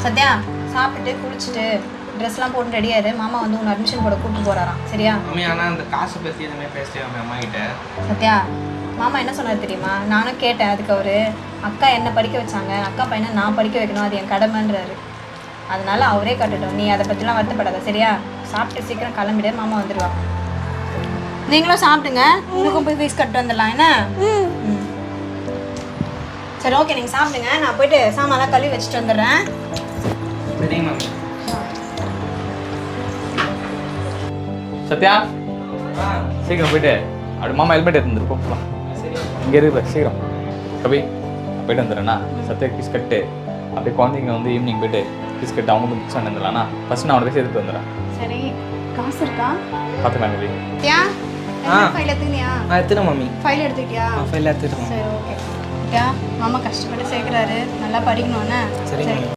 சத்யா சாப்பிட்டுட்டு குளிச்சுட்டு ட்ரெஸ்லாம் போட்டு ரெடியாரு. மாமா வந்து உன்னை அட்மிஷன் போட கூப்பிட்டு போறாராம். சரியா? மம்மி ஆனால் அந்த காசை பற்றி எதுவுமே பேசிட்டே அம்மா கிட்ட. சத்யா மாமா என்ன சொன்னார் தெரியுமா? நானும் கேட்டேன். அதுக்கு அவரு அக்கா என்ன படிக்க வச்சாங்க, அக்கா பையனை நான் படிக்க வைக்கணும், அது என் கடமைன்றாரு. அதனால அவரே கட்டட்டும், நீ அதை பற்றிலாம் வருத்தப்படாத. சரியா? சாப்பிட்டு சீக்கிரம் கிளம்பிடு, மாமா வந்துடுவாங்க. நீங்களும் சாப்பிடுங்க, உங்களுக்கும் போய் ஃபீஸ் கட்டு வந்துடலாம். என்ன? சரி ஓகே, நீங்கள் சாப்பிடுங்க, நான் போயிட்டு சாமான்லாம் கழுவி வச்சுட்டு வந்துடுறேன். சரி மம்மி. சத்யா சீக்கிரம் போயிட்டு அப்படி மாமா ஹெல்மெட் எடுத்துட்டு போகலாம். சரி இங்கே இருக்கு சீக்கிரம் கபி போயிட்டு வந்துடுறேண்ணா. சத்யா ஃபீஸ் கட்டு, அப்படியே குழந்தைங்க வந்து ஈவினிங் போயிட்டு ஃபீஸ் கட்டு அவங்களுக்கு புக்ஸ் வந்துடலாண்ணா. ஃபஸ்ட் நான் அவனுக்கு எடுத்துட்டு வந்துடுறேன். சரி, காசு இருக்கா? பார்த்துக்கலாம் கபி. சத்யா ஃபைல் எடுத்துக்கியா? எடுத்துட்டேன் மம்மி. ஃபைல் எடுத்துக்கியா? ஃபைல் எடுத்துட்டேன். சரி ஓகே. சத்யா மாமா கஷ்டப்பட்டு சேர்க்குறாரு, நல்லா படிக்கணும்னு. சரி.